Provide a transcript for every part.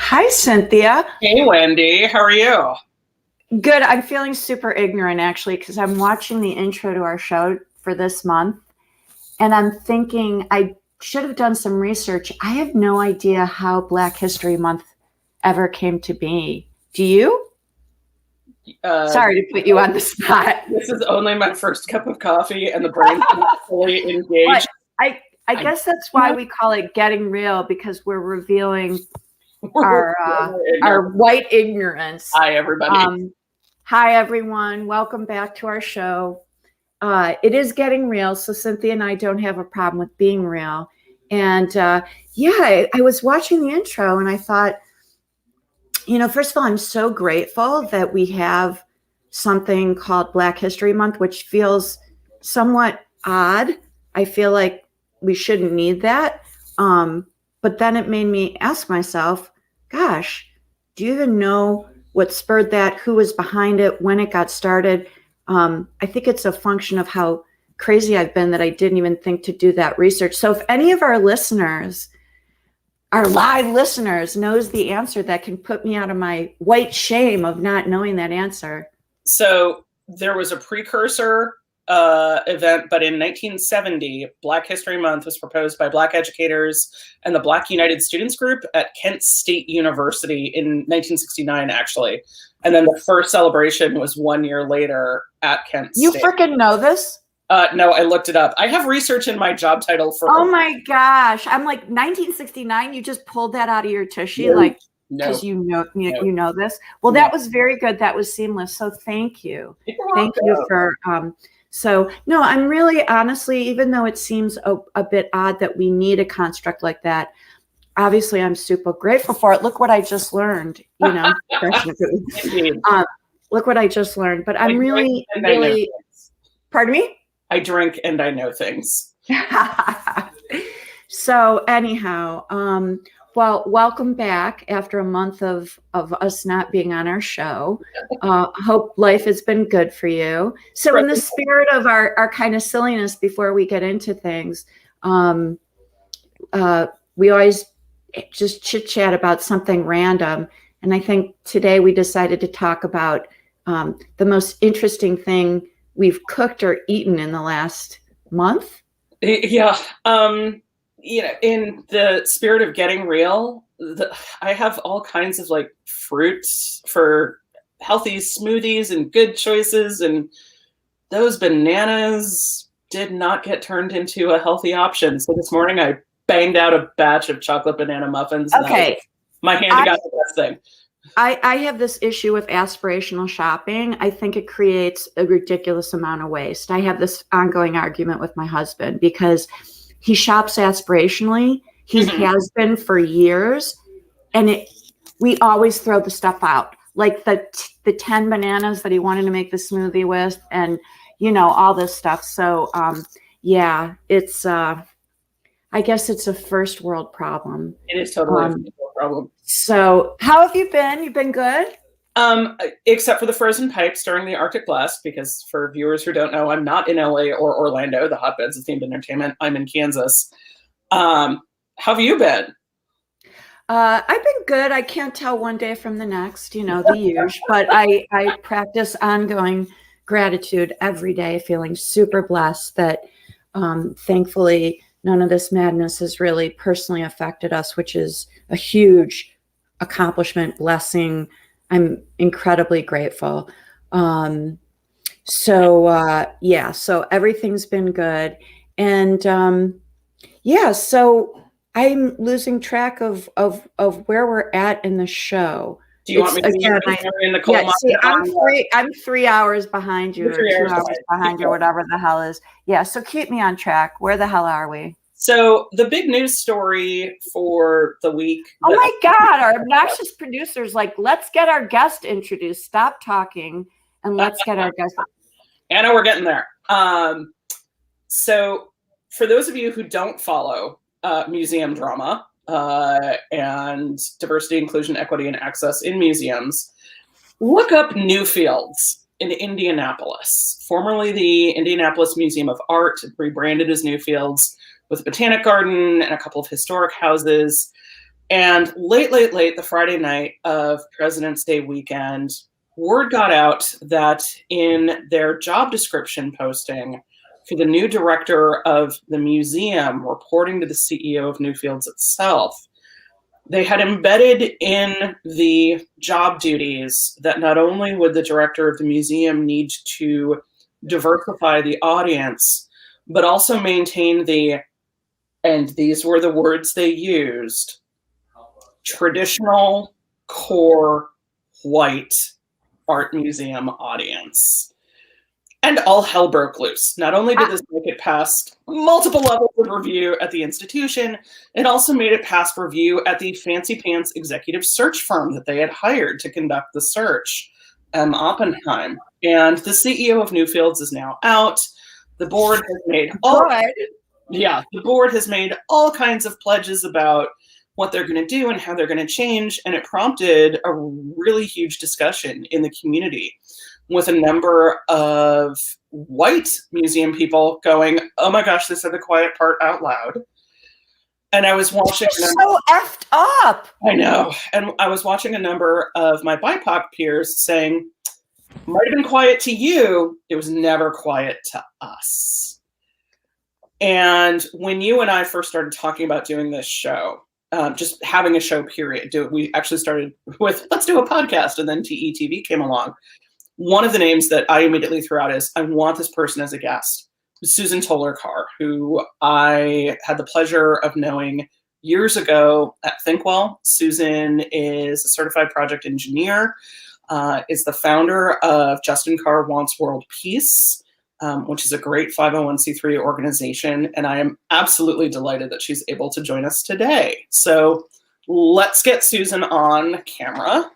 Hi, Cynthia. Hey, Wendy. How are you? Good. I'm feeling super ignorant, actually, because I'm watching the intro to our show for this month, and I'm thinking I should have done some research. I have no idea how Black History Month ever came to be. Do you? Sorry to put you on the spot. This is only my first cup of coffee, and the brain's not fully engaged. But I guess that's why we call it Getting Real, because we're revealing our white ignorance. Hi, everybody. Hi, everyone. Welcome back to our show. It is Getting Real, so Cynthia and I don't have a problem with being real. And I was watching the intro and I thought, first of all, I'm so grateful that we have something called Black History Month, which feels somewhat odd. I feel like we shouldn't need that. But then it made me ask myself, gosh, do you even know what spurred that? Who was behind it? When it got started? I think it's a function of how crazy I've been that I didn't even think to do that research. So if any of our listeners, our live listeners, knows the answer that can put me out of my white shame of not knowing that answer. So there was a precursor event, but in 1970, Black History Month was proposed by Black educators and the Black United Students Group at Kent State University in 1969, actually. And then the first celebration was 1 year later at Kent State. You freaking know this? No, I looked it up. I have research in my job title for. Oh my gosh! I'm like 1969. You just pulled that out of your tushy, because you know this. Well, that was very good. That was seamless. So thank you. Thank you for. So no, I'm really honestly, even though it seems a bit odd that we need a construct like that, obviously I'm super grateful for it. Look what I just learned, Look what I just learned. But I'm really, pardon me? I drink and I know things. So anyhow, well, welcome back after a month of us not being on our show. Hope life has been good for you. So in the spirit of our kind of silliness before we get into things, we always just chit chat about something random. And I think today we decided to talk about the most interesting thing we've cooked or eaten in the last month. Yeah. In the spirit of getting real, I have all kinds of fruits for healthy smoothies and good choices. And those bananas did not get turned into a healthy option. So this morning I banged out a batch of chocolate banana muffins. Okay. My hand got the best thing. I have this issue with aspirational shopping. I think it creates a ridiculous amount of waste. I have this ongoing argument with my husband because he shops aspirationally. He has been for years. And we always throw the stuff out. Like the 10 bananas that he wanted to make the smoothie with and, all this stuff. So, it's, I guess it's a first world problem. It is totally a first world problem. So how have you been? You've been good? Except for the frozen pipes during the Arctic blast, because for viewers who don't know, I'm not in LA or Orlando, the hotbeds of themed entertainment. I'm in Kansas. How have you been? I've been good. I can't tell one day from the next, the usual, but I practice ongoing gratitude every day, feeling super blessed that thankfully none of this madness has really personally affected us, which is a huge accomplishment, blessing. I'm incredibly grateful. So everything's been good. And so I'm losing track of where we're at in the show. Do you want me to in the coal mine? See, I'm 3 hours behind you, or 2 hours behind you, or whatever the hell is. Yeah, so keep me on track. Where the hell are we? So the big news story for the week. Oh my God, our obnoxious producer's like, let's get our guest introduced. Stop talking and let's get our guest. Anna, we're getting there. So for those of you who don't follow museum drama and diversity, inclusion, equity, and access in museums, look up Newfields in Indianapolis, formerly the Indianapolis Museum of Art, rebranded as Newfields, with a botanic garden and a couple of historic houses. And late, the Friday night of President's Day weekend, word got out that in their job description posting for the new director of the museum, reporting to the CEO of Newfields itself, they had embedded in the job duties that not only would the director of the museum need to diversify the audience, but also maintain the, and these were the words they used, traditional core white art museum audience. And all hell broke loose. Not only did this make it past multiple levels of review at the institution, it also made it past review at the fancy pants executive search firm that they had hired to conduct the search, Oppenheim. And the CEO of Newfields is now out. The board has made the board has made all kinds of pledges about what they're going to do and how they're going to change. And it prompted a really huge discussion in the community, with a number of white museum people going, "Oh my gosh, they said the quiet part out loud." And I was watching. So effed up. I know. And I was watching a number of my BIPOC peers saying, "Might have been quiet to you. It was never quiet to us." And when you and I first started talking about doing this show, just having a show, period, we actually started with, let's do a podcast. And then TETV came along. One of the names that I immediately threw out is, I want this person as a guest. Susan Toler Carr, who I had the pleasure of knowing years ago at ThinkWell. Susan is a certified project engineer, is the founder of Justin Carr Wants World Peace, which is a great 501c3 organization. And I am absolutely delighted that she's able to join us today. So let's get Susan on camera.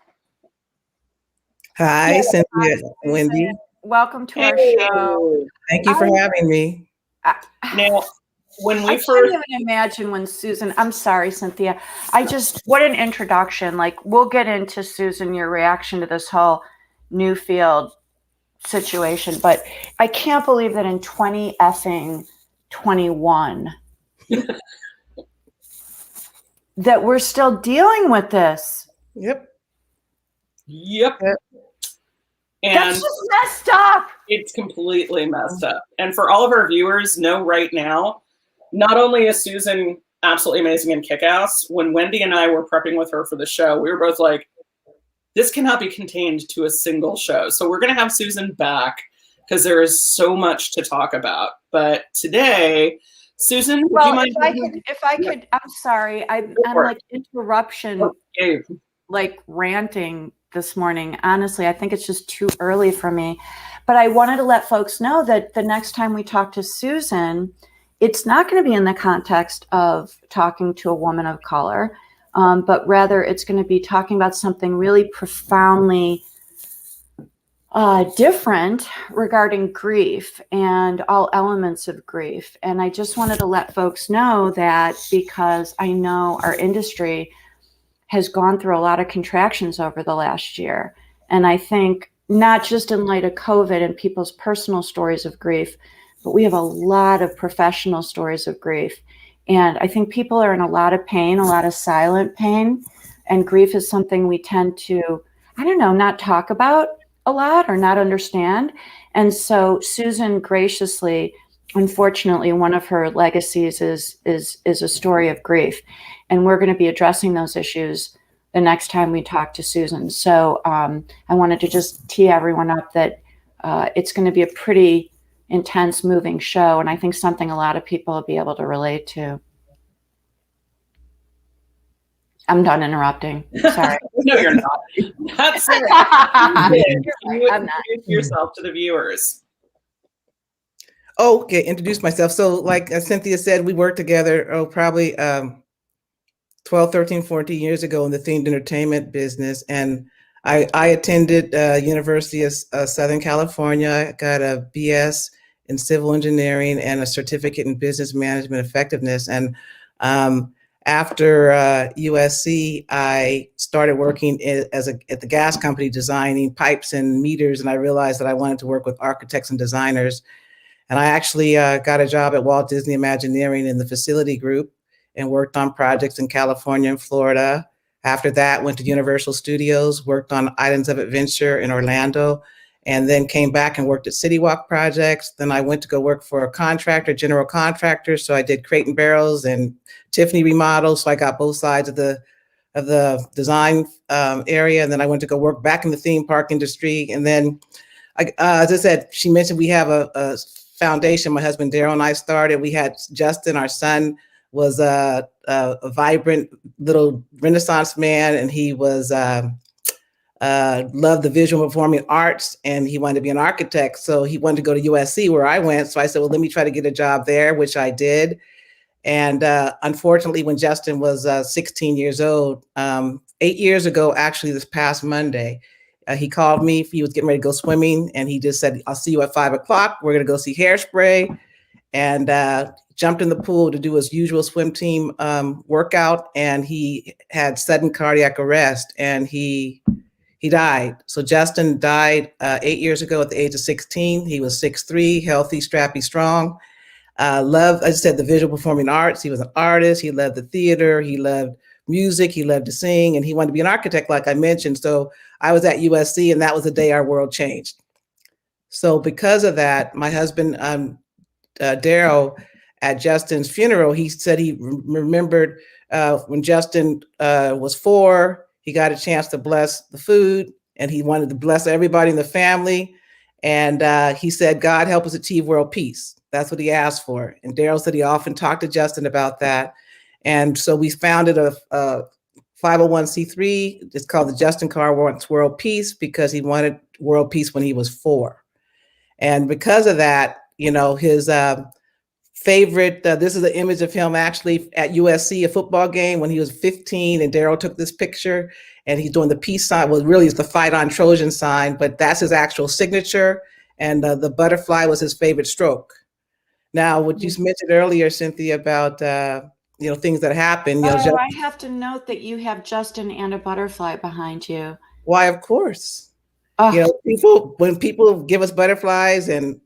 Hi, Cynthia, Wendy. Welcome to our show. Thank you for having me. Now, when we I can't even imagine when Susan, I'm sorry, Cynthia. What an introduction. Like, we'll get into, Susan, your reaction to this whole Newfield situation, but I can't believe that in 2021 that we're still dealing with this. Yep. And that's just messed up. It's completely messed up. And for all of our viewers, know right now, not only is Susan absolutely amazing and kick-ass, when Wendy and I were prepping with her for the show, we were both like, this cannot be contained to a single show. So we're going to have Susan back because there is so much to talk about. But today, Susan, would you mind? If I could, I'm sorry. I'm like interruption, like ranting this morning. Honestly, I think it's just too early for me. But I wanted to let folks know that the next time we talk to Susan, it's not going to be in the context of talking to a woman of color, but rather it's going to be talking about something really profoundly different regarding grief and all elements of grief. And I just wanted to let folks know that, because I know our industry has gone through a lot of contractions over the last year. And I think not just in light of COVID and people's personal stories of grief, but we have a lot of professional stories of grief. And I think people are in a lot of pain, a lot of silent pain. And grief is something we tend to, not talk about a lot or not understand. And so Susan graciously unfortunately, one of her legacies is a story of grief, and we're going to be addressing those issues the next time we talk to Susan. So I wanted to just tee everyone up that it's going to be a pretty intense, moving show, and I think something a lot of people will be able to relate to. I'm done interrupting. Sorry. No, you're not. That's it. I'm not. Introduce yourself to the viewers. Oh, okay, introduce myself. So like Cynthia said, we worked together, probably 12, 13, 14 years ago in the themed entertainment business. And I attended University of Southern California. I got a BS in civil engineering and a certificate in business management effectiveness. And after USC, I started working at the gas company designing pipes and meters. And I realized that I wanted to work with architects and designers. And I actually got a job at Walt Disney Imagineering in the facility group and worked on projects in California and Florida. After that, went to Universal Studios, worked on Islands of Adventure in Orlando, and then came back and worked at City Walk projects. Then I went to go work for a contractor, general contractor. So I did Crate and Barrels and Tiffany remodels. So I got both sides of the design area. And then I went to go work back in the theme park industry. And then, as I said, she mentioned we have a foundation. My husband Daryl and I started. We had Justin, our son, was a vibrant little Renaissance man, and he was loved the visual performing arts, and he wanted to be an architect. So he wanted to go to USC, where I went. So I said, well, let me try to get a job there, which I did. And unfortunately, when Justin was 16 years old, 8 years ago, actually, this past Monday, he called me. He was getting ready to go swimming, and he just said, I'll see you at 5 o'clock. We're going to go see Hairspray. And jumped in the pool to do his usual swim team workout. And he had sudden cardiac arrest, and he died. So Justin died 8 years ago at the age of 16. He was 6'3", healthy, strappy, strong. Loved, as I said, the visual performing arts. He was an artist. He loved the theater. He loved music. He loved to sing, and he wanted to be an architect, like I mentioned. So I was at USC, and that was the day our world changed. So because of that, my husband, Daryl, at Justin's funeral, he said he remembered when Justin was 4, he got a chance to bless the food, and he wanted to bless everybody in the family. And he said, God, help us achieve world peace. That's what he asked for. And Daryl said he often talked to Justin about that. And so we founded a 501c3. It's called the Justin Carr Wants World Peace, because he wanted world peace when he was 4. And because of that, you know, his favorite, this is an image of him actually at USC, a football game when he was 15, and Daryl took this picture, and he's doing the peace sign. Well, really it's the fight on Trojan sign, but that's his actual signature. And the butterfly was his favorite stroke. Now, what you mentioned earlier, Cynthia, about, you know, things that happen. You know, I have to note that you have Justin and a butterfly behind you. Why, of course. Oh. You know, when people give us butterflies and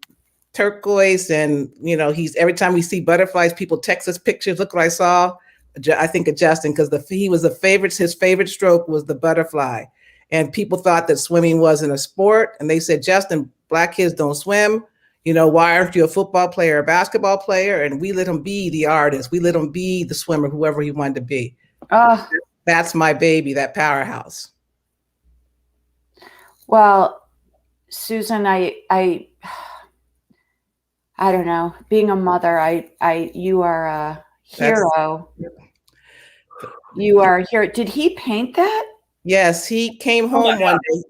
turquoise, and you know, every time we see butterflies, people text us pictures. Look what I saw. I think of Justin, because he was his favorite stroke was the butterfly. And people thought that swimming wasn't a sport, and they said, Justin, Black kids don't swim. You know, why aren't you a football player or a basketball player? And we let him be the artist. We let him be the swimmer, whoever he wanted to be. That's my baby, that powerhouse. Well, Susan, I don't know. Being a mother, you are a hero. You are a hero. Did he paint that? Yes, he came home one day.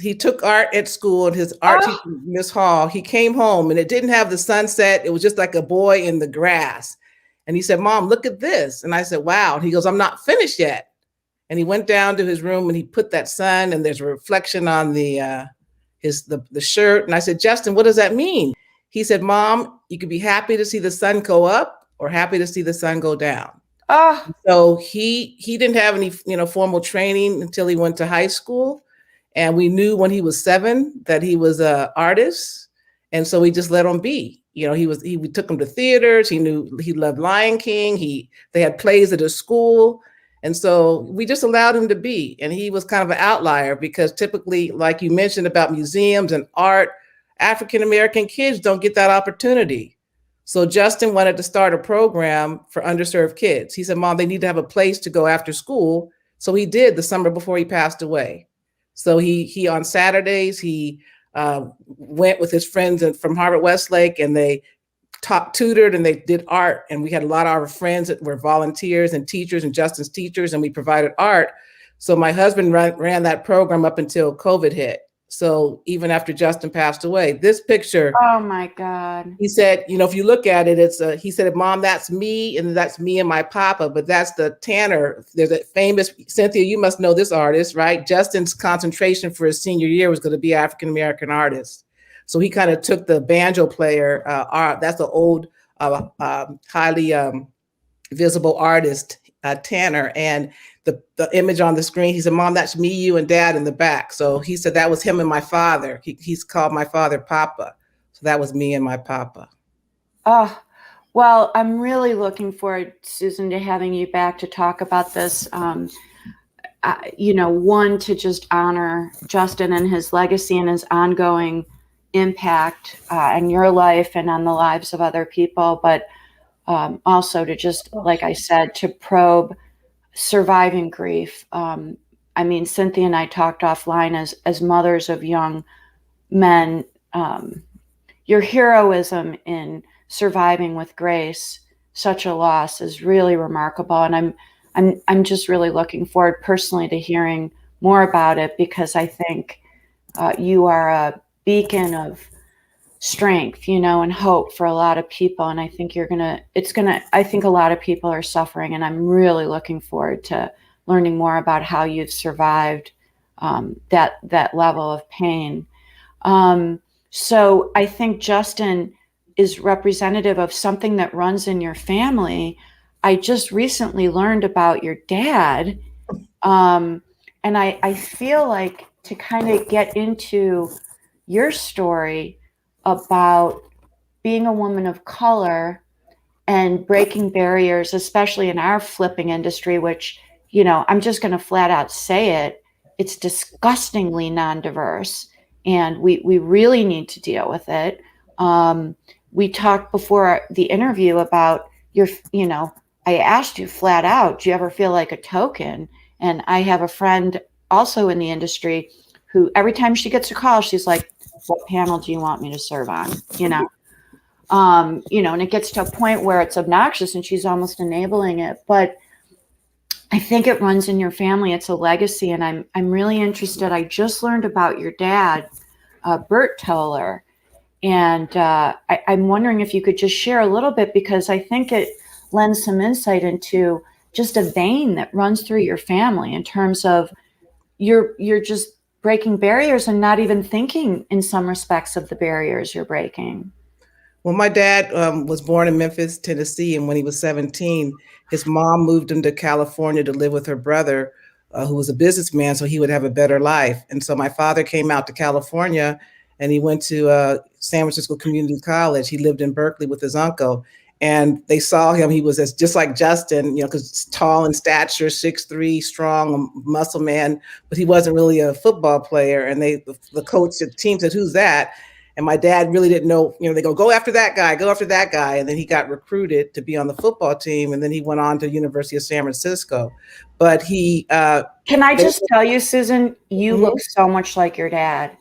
He took art at school, and his art teacher, Miss Hall, he came home, and it didn't have the sunset. It was just like a boy in the grass. And he said, Mom, look at this. And I said, wow. And he goes, I'm not finished yet. And he went down to his room, and he put that sun, and there's a reflection on the shirt. And I said, Justin, what does that mean? He said, Mom, you could be happy to see the sun go up or happy to see the sun go down. So he didn't have any, you know, formal training until he went to high school. And we knew when he was 7 that he was an artist. And so we just let him be. You know, we took him to theaters. He knew he loved Lion King. They had plays at his school. And so we just allowed him to be. And he was kind of an outlier, because typically, like you mentioned about museums and art, African-American kids don't get that opportunity. So Justin wanted to start a program for underserved kids. He said, Mom, they need to have a place to go after school. So he did the summer before he passed away. So he on Saturdays, he went with his friends from Harvard Westlake, and they tutored and they did art. And we had a lot of our friends that were volunteers and teachers and Justin's teachers, and we provided art. So my husband ran that program up until COVID hit. So even after Justin passed away, this picture. Oh my God. He said, if you look at it, he said, Mom, that's me. And that's me and my papa, but that's the tanner. There's a famous, Cynthia, you must know this artist, right? Justin's concentration for his senior year was going to be African-American artist. So he kind of took the banjo player, that's the old, highly visible artist, Tanner. And the image on the screen, he said, Mom, that's me, you, and Dad in the back. So he said that was him and my father. He's called my father Papa. So that was me and my papa. Oh, well, I'm really looking forward, Susan, to having you back to talk about this. One, to just honor Justin and his legacy and his ongoing impact on your life and on the lives of other people, but also to just, like I said, to probe surviving grief. Cynthia and I talked offline as mothers of young men. Your heroism in surviving with grace such a loss is really remarkable, and I'm just really looking forward personally to hearing more about it, because I think you are a beacon of strength, and hope for a lot of people. And I think I think a lot of people are suffering, and I'm really looking forward to learning more about how you've survived that level of pain. So I think Justin is representative of something that runs in your family. I just recently learned about your dad. And I feel like to kind of get into your story about being a woman of color and breaking barriers, especially in our flipping industry, which, I'm just going to flat out say it, it's disgustingly non-diverse, and we really need to deal with it. We talked before the interview about I asked you flat out, do you ever feel like a token? And I have a friend also in the industry who every time she gets a call, she's like, what panel do you want me to serve on? And it gets to a point where it's obnoxious and she's almost enabling it. But I think it runs in your family. It's a legacy. And I'm really interested. I just learned about your dad, Bert Toler. And I'm wondering if you could just share a little bit, because I think it lends some insight into just a vein that runs through your family in terms of you're just breaking barriers and not even thinking in some respects of the barriers you're breaking. Well, my dad was born in Memphis, Tennessee. And when he was 17, his mom moved him to California to live with her brother, who was a businessman, so he would have a better life. And so my father came out to California, and he went to San Francisco Community College. He lived in Berkeley with his uncle. And they saw him. He was just like Justin, because tall in stature, 6'3", strong, muscle man, but he wasn't really a football player. And the coach, the team said, who's that? And my dad really didn't know, they go after that guy, go after that guy. And then he got recruited to be on the football team. And then he went on to University of San Francisco. But he- Can I just tell you, Susan, you look so much like your dad.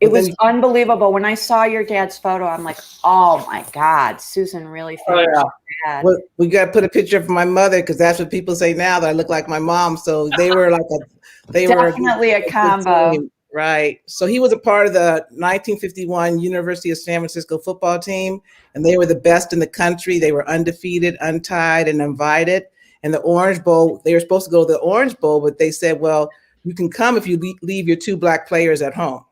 It was unbelievable. When I saw your dad's photo, I'm like, oh my God, Susan really feels like dad. Well, we got to put a picture of my mother, because that's what people say now, that I look like my mom. So they were like definitely a combo. Team, right. So he was a part of the 1951 University of San Francisco football team, and they were the best in the country. They were undefeated, untied, and invited. And the Orange Bowl, they were supposed to go to the Orange Bowl, but they said, well, you can come if you leave your 2 Black players at home.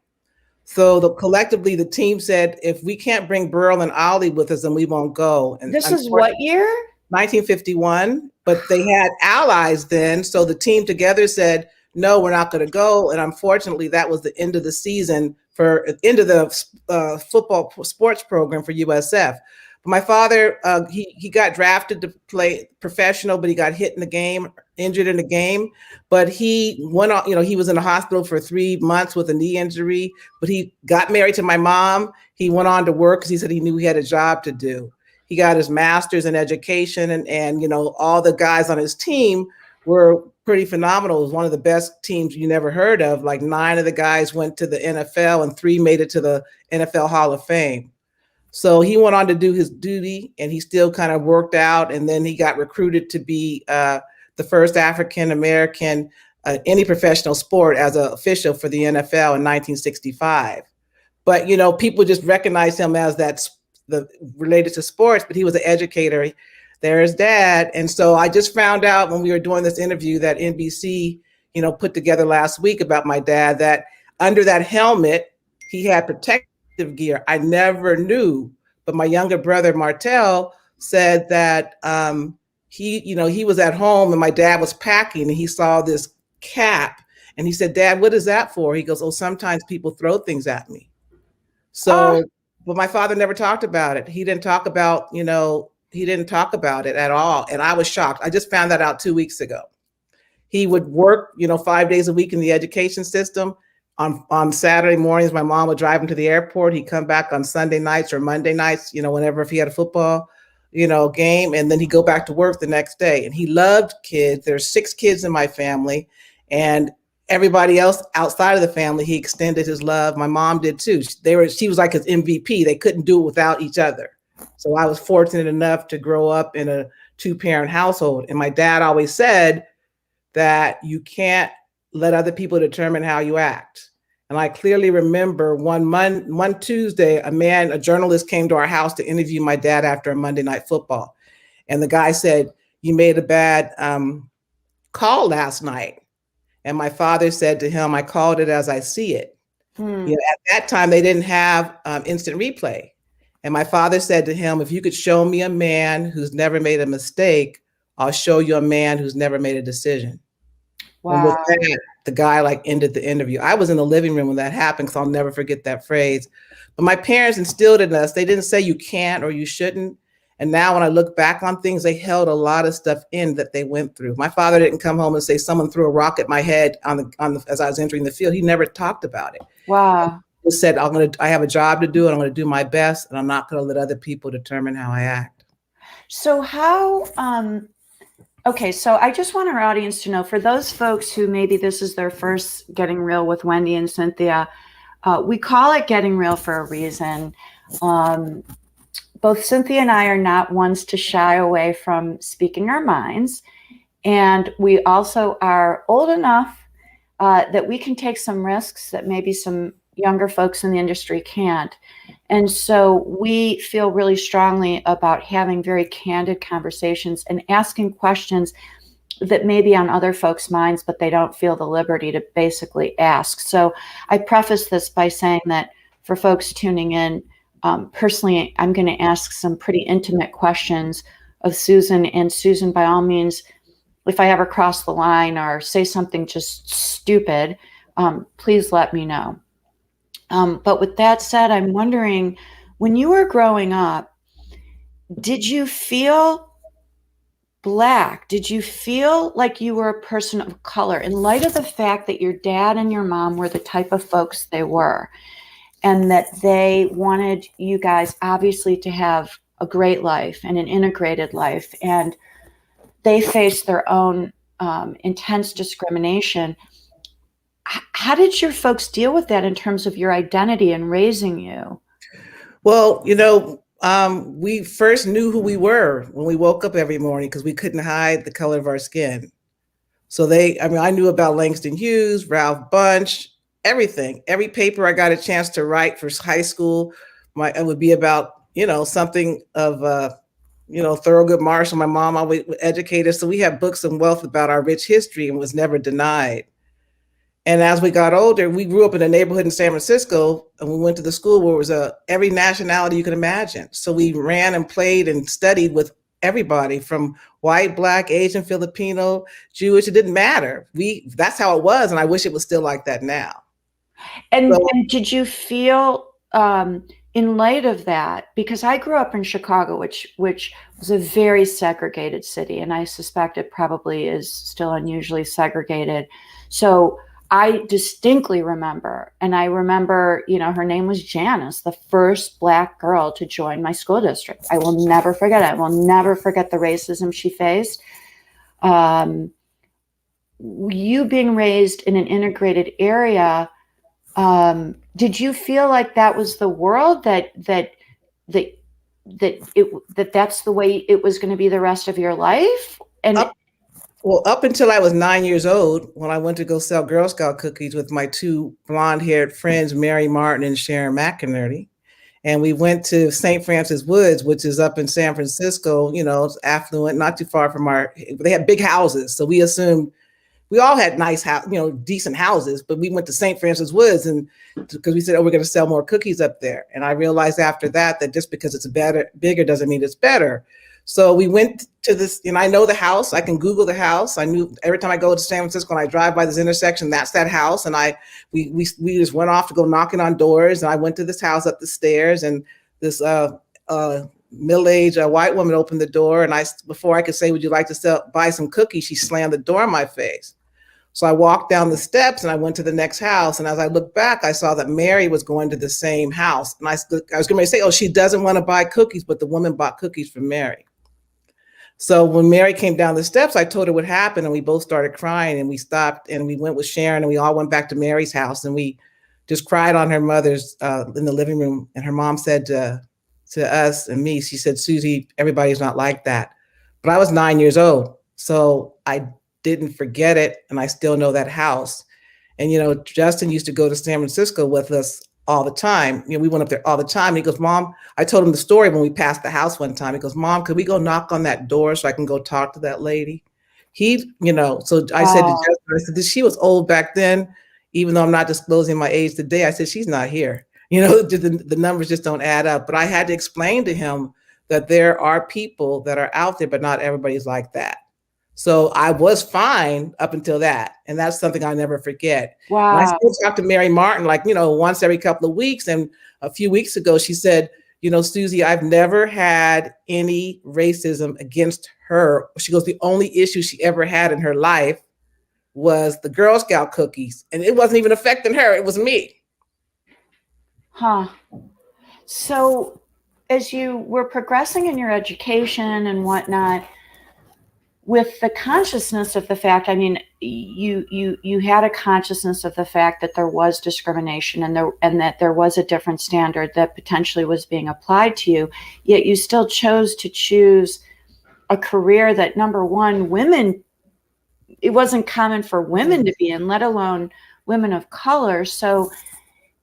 So collectively, the team said, if we can't bring Burl and Ollie with us, then we won't go. And this is what year? 1951. But they had allies then. So the team together said, no, we're not going to go. And unfortunately, that was the end of the season end of the football sports program for USF. But my father, he got drafted to play professional, but he got hit in the game, injured in the game. But he went on, he was in the hospital for 3 months with a knee injury, but he got married to my mom. He went on to work because he said he knew he had a job to do. he got his master's in education, and you know, all the guys on his team were pretty phenomenal. It was one of the best teams you never heard of. Like 9 of the guys went to the NFL and 3 made it to the NFL Hall of Fame. So he went on to do his duty, and he still kind of worked out. And then he got recruited to be the first African-American any professional sport as an official for the NFL in 1965. But, you know, people just recognize him as the related to sports, but he was an educator. There's dad. And so I just found out when we were doing this interview that NBC, you know, put together last week about my dad, that under that helmet, he had protective gear. I never knew, but my younger brother, Martell, said that he was at home and my dad was packing and he saw this cap and he said, "Dad, what is that for?" He goes, "Oh, sometimes people throw things at me." So, but my father never talked about it. He didn't talk about it at all. And I was shocked. I just found that out 2 weeks ago. He would work, 5 days a week in the education system. On Saturday mornings, my mom would drive him to the airport. He'd come back on Sunday nights or Monday nights, whenever, if he had a football, game, and then he'd go back to work the next day. And he loved kids. There's 6 kids in my family, and everybody else outside of the family, he extended his love. My mom did too. She was like his MVP. They couldn't do it without each other. So I was fortunate enough to grow up in a 2-parent household. And my dad always said that you can't let other people determine how you act. And I clearly remember one Tuesday, a journalist came to our house to interview my dad after a Monday Night Football. And the guy said, "You made a bad call last night." And my father said to him, "I called it as I see it." At that time, they didn't have instant replay. And my father said to him, "If you could show me a man who's never made a mistake, I'll show you a man who's never made a decision." Wow. And with that, the guy ended the interview. I was in the living room when that happened, because I'll never forget that phrase. But my parents instilled in us, they didn't say you can't or you shouldn't. And now when I look back on things, they held a lot of stuff in that they went through. My father didn't come home and say, "Someone threw a rock at my head as I was entering the field." He never talked about it. Wow. He said, I have a job to do and I'm going to do my best, and I'm not going to let other people determine how I act. So so I just want our audience to know, for those folks who maybe this is their first Getting Real with Wendy and Cynthia, we call it Getting Real for a reason. Both Cynthia and I are not ones to shy away from speaking our minds. And we also are old enough that we can take some risks that maybe some younger folks in the industry can't. And so we feel really strongly about having very candid conversations and asking questions that may be on other folks' minds, but they don't feel the liberty to basically ask. So I preface this by saying that for folks tuning in, personally, I'm going to ask some pretty intimate questions of Susan. And Susan, by all means, if I ever cross the line or say something just stupid, please let me know. But with that said, I'm wondering, when you were growing up, did you feel Black? Did you feel like you were a person of color in light of the fact that your dad and your mom were the type of folks they were, and that they wanted you guys obviously to have a great life and an integrated life, and they faced their own intense discrimination? How did your folks deal with that in terms of your identity and raising you? Well, we first knew who we were when we woke up every morning, because we couldn't hide the color of our skin. So I knew about Langston Hughes, Ralph Bunche, everything. Every paper I got a chance to write for high school, it would be about, something of, Thurgood Marshall. My mom always educated us. So we have books and wealth about our rich history and was never denied. And as we got older, we grew up in a neighborhood in San Francisco, and we went to the school where it was every nationality you can imagine. So we ran and played and studied with everybody, from white, Black, Asian, Filipino, Jewish. It didn't matter. That's how it was. And I wish it was still like that now. And did you feel, in light of that, because I grew up in Chicago, which was a very segregated city, and I suspect it probably is still unusually segregated. So I distinctly remember, and I remember, her name was Janice, the first Black girl to join my school district. I will never forget it. I will never forget the racism she faced. You being raised in an integrated area, did you feel like that was the world, that's the way it was going to be the rest of your life? And up until I was 9 years old, when I went to go sell Girl Scout cookies with my two blonde-haired friends, Mary Martin and Sharon McInerney. And we went to St. Francis Woods, which is up in San Francisco, it's affluent, not too far from they had big houses. So we assumed we all had nice house, decent houses, but we went to St. Francis Woods and because we said, oh, we're going to sell more cookies up there. And I realized after that just because it's bigger doesn't mean it's better. So we went to this, and I know the house. I can Google the house. I knew every time I go to San Francisco and I drive by this intersection, that's that house. And we just went off to go knocking on doors. And I went to this house up the stairs, and this middle-aged white woman opened the door. And before I could say, would you like to buy some cookies? She slammed the door in my face. So I walked down the steps and I went to the next house. And as I looked back, I saw that Mary was going to the same house. And I was going to say, oh, she doesn't want to buy cookies, but the woman bought cookies for Mary. So when Mary came down the steps, I told her what happened, and we both started crying, and we stopped and we went with Sharon, and we all went back to Mary's house, and we just cried on her mother's in the living room. And her mom said to us and me, she said, Susie, everybody's not like that. But I was 9 years old, so I didn't forget it, and I still know that house. And Justin used to go to San Francisco with us all the time. We went up there all the time. And he goes, Mom, I told him the story when we passed the house one time. He goes, Mom, could we go knock on that door so I can go talk to that lady? So I said to Justin, she was old back then, even though I'm not disclosing my age today. I said, she's not here. The numbers just don't add up. But I had to explain to him that there are people that are out there, but not everybody's like that. So I was fine up until that. And that's something I never forget. Wow. And I still talk to Mary Martin, once every couple of weeks. And a few weeks ago, she said, Susie, I've never had any racism against her. She goes, the only issue she ever had in her life was the Girl Scout cookies. And it wasn't even affecting her. It was me. Huh. So as you were progressing in your education and whatnot, with the consciousness of the fact, you had a consciousness of the fact that there was discrimination and that there was a different standard that potentially was being applied to you, yet you still chose to choose a career that, number one, it wasn't common for women to be in, let alone women of color. So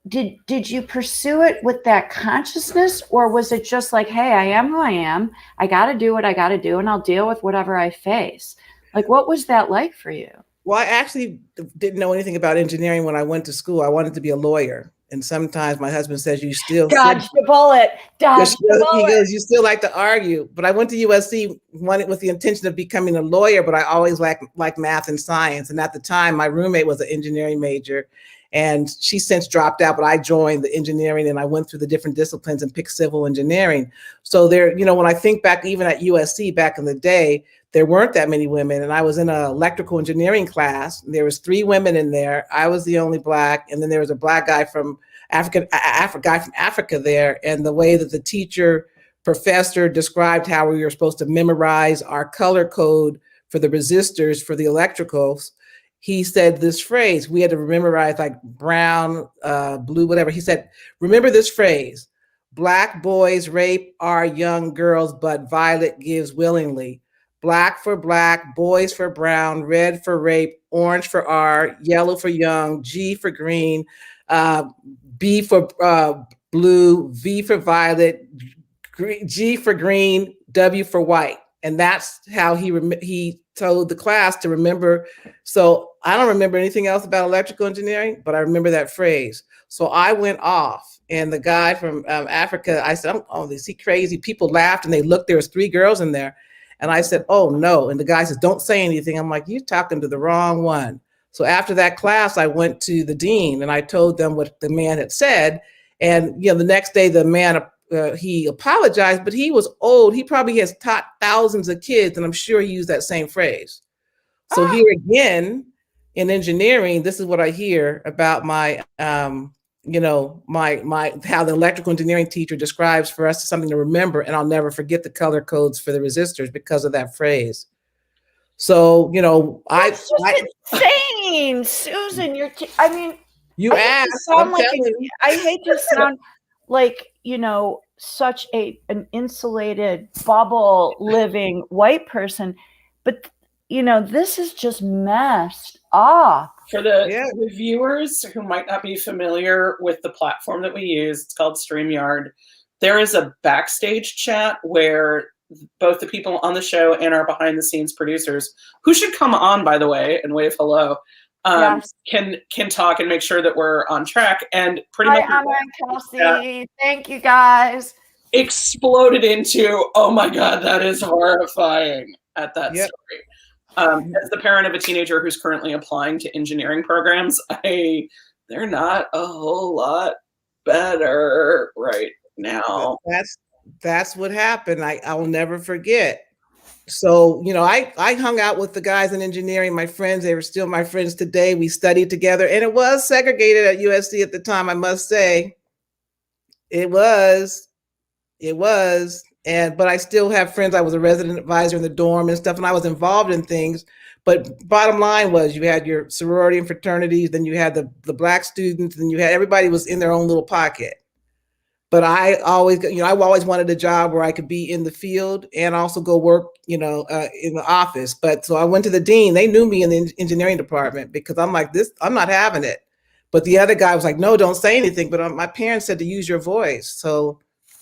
did you pursue it with that consciousness, or was it just like, hey, I am who I am, I got to do what I got to do, and I'll deal with whatever I face? Like, what was that like for you? Well, I actually didn't know anything about engineering when I went to school. I wanted to be a lawyer. And sometimes my husband says, you still dodge the bullet. He goes, you still like to argue. But I went to USC with the intention of becoming a lawyer, but I always liked math and science. And at the time, my roommate was an engineering major. And she since dropped out, but I joined the engineering and I went through the different disciplines and picked civil engineering. So when I think back, even at USC back in the day, there weren't that many women. And I was in an electrical engineering class. There was 3 women in there. I was the only Black. And then there was a Black guy from Africa there. And the way that the professor described how we were supposed to memorize our color code for the resistors for the electricals, he said this phrase, we had to memorize like brown, blue, whatever. He said, remember this phrase, Black boys rape our young girls, but Violet gives willingly. Black for Black, boys for brown, red for rape, orange for R, yellow for young, G for green, B for blue, V for violet, G for green, W for white. And that's how he told the class to remember. So I don't remember anything else about electrical engineering, but I remember that phrase. So I went off, and the guy from Africa, I said, oh, is he crazy? People laughed and they looked, there was 3 girls in there. And I said, oh no. And the guy says, don't say anything. I'm like, you're talking to the wrong one. So after that class, I went to the dean and I told them what the man had said. And the next day the man, he apologized, but he was old. He probably has taught thousands of kids, and I'm sure he used that same phrase. So here again, in engineering, this is what I hear about my, my how the electrical engineering teacher describes for us something to remember, and I'll never forget the color codes for the resistors because of that phrase. So, That's just insane, Susan. I mean, you asked. I hate to sound like, such an insulated bubble living white person, but this is just messed up. For the viewers who might not be familiar with the platform that we use, it's called StreamYard. There is a backstage chat where both the people on the show and our behind the scenes producers, who should come on, by the way, and wave hello, yes. can talk and make sure that we're on track. And pretty much Anna and Kelsey, thank you guys. Exploded into, oh my God, that is horrifying at that story. As the parent of a teenager who's currently applying to engineering programs, they're not a whole lot better right now. That's what happened. I will never forget. So, I hung out with the guys in engineering, my friends. They were still my friends today. We studied together, and it was segregated at USC at the time, I must say. It was. But I still have friends. I was a resident advisor in the dorm and stuff, and I was involved in things. But bottom line was, you had your sorority and fraternities, then you had the Black students, and everybody was in their own little pocket. But I've always wanted a job where I could be in the field and also go work, in the office. But so I went to the dean. They knew me in the engineering department because I'm like, I'm not having it. But the other guy was like, no, don't say anything. But my parents said to use your voice. So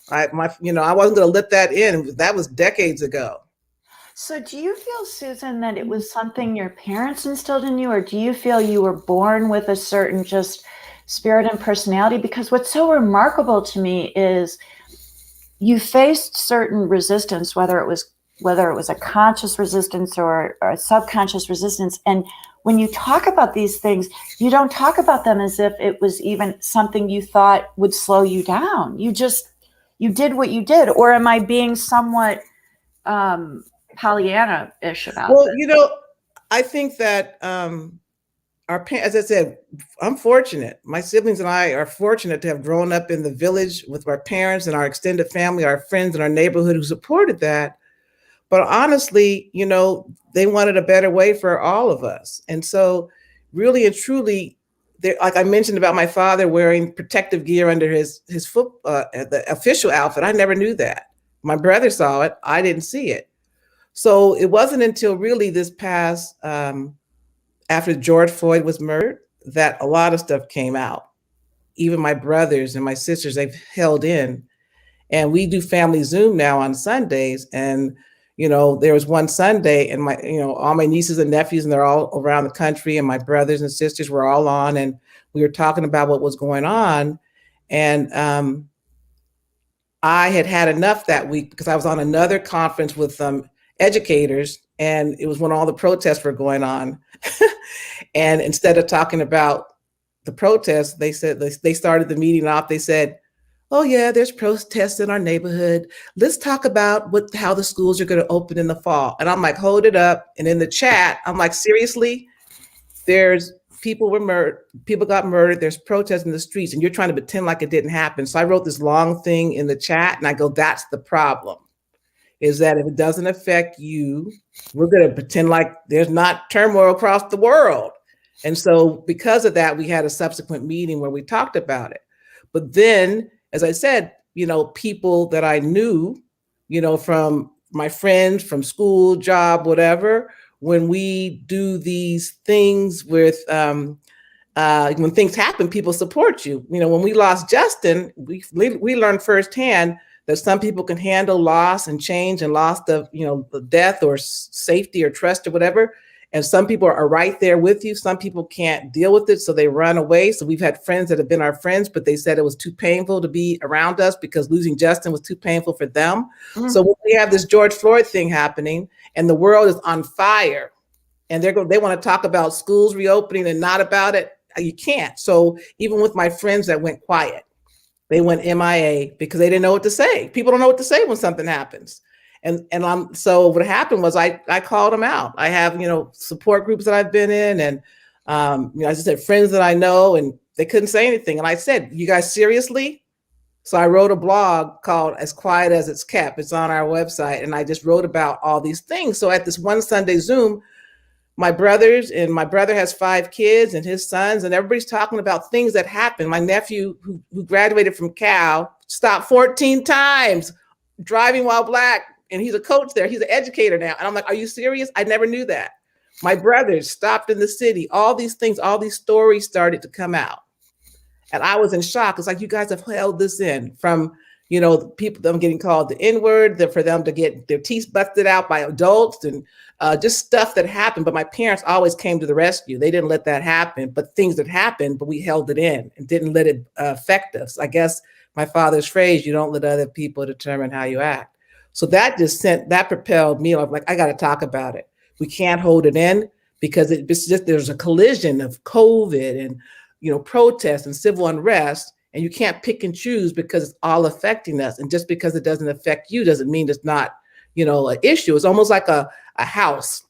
I wasn't going to let that in. That was decades ago. So do you feel, Susan, that it was something your parents instilled in you, or do you feel you were born with a certain just spirit and personality? Because what's so remarkable to me is you faced certain resistance, whether it was a conscious resistance or a subconscious resistance. And when you talk about these things, you don't talk about them as if it was even something you thought would slow you down. You did what you did. Or am I being somewhat Pollyanna-ish about it? I think that our parents, as I said, I'm fortunate. My siblings and I are fortunate to have grown up in the village with our parents and our extended family, our friends in our neighborhood who supported that. But honestly, they wanted a better way for all of us. And so really and truly, like I mentioned about my father wearing protective gear under his the official outfit, I never knew that. My brother saw it. I didn't see it. So it wasn't until really this past, after George Floyd was murdered, that a lot of stuff came out. Even my brothers and my sisters, they've held in. And we do family Zoom now on Sundays. And, there was one Sunday and all my nieces and nephews, and they're all around the country, and my brothers and sisters were all on, and we were talking about what was going on. And I had enough that week because I was on another conference with educators, and it was when all the protests were going on. And instead of talking about the protests, they said, they started the meeting off. They said, oh yeah, there's protests in our neighborhood. Let's talk about how the schools are going to open in the fall. And I'm like, hold it up. And in the chat, I'm like, seriously, people got murdered. There's protests in the streets, and you're trying to pretend like it didn't happen. So I wrote this long thing in the chat, and I go, that's the problem. Is that if it doesn't affect you, we're going to pretend like there's not turmoil across the world. And so because of that, we had a subsequent meeting where we talked about it. But then, as I said, people that I knew, from my friends, from school, job, whatever, when we do these things with, when things happen, people support you. When we lost Justin, we learned firsthand that some people can handle loss and change and loss of, the death or safety or trust or whatever. And some people are right there with you. Some people can't deal with it, so they run away. So we've had friends that have been our friends, but they said it was too painful to be around us because losing Justin was too painful for them. Mm. So when we have this George Floyd thing happening and the world is on fire and they want to talk about schools reopening and not about it, you can't. So even with my friends that went quiet, they went MIA because they didn't know what to say. People don't know what to say when something happens. So what happened was I called them out. I have, support groups that I've been in, and As I said, friends that I know, and they couldn't say anything. And I said, you guys seriously? So I wrote a blog called As Quiet as It's Kept. It's on our website. And I just wrote about all these things. So at this one Sunday Zoom, my brother has 5 kids and his sons, and everybody's talking about things that happened. My nephew who graduated from Cal stopped 14 times driving while Black. And he's a coach there. He's an educator now. And I'm like, are you serious? I never knew that. My brothers stopped in the city. All these things, all these stories started to come out. And I was in shock. It's like, you guys have held this in from, people, them getting called the N-word, for them to get their teeth busted out by adults, and just stuff that happened. But my parents always came to the rescue. They didn't let that happen, but things that happened, but we held it in and didn't let it affect us. I guess my father's phrase, you don't let other people determine how you act. So that propelled me. I'm like, I got to talk about it. We can't hold it in, because there's a collision of COVID and, protests and civil unrest, and you can't pick and choose because it's all affecting us. And just because it doesn't affect you doesn't mean it's not, an issue. It's almost like a house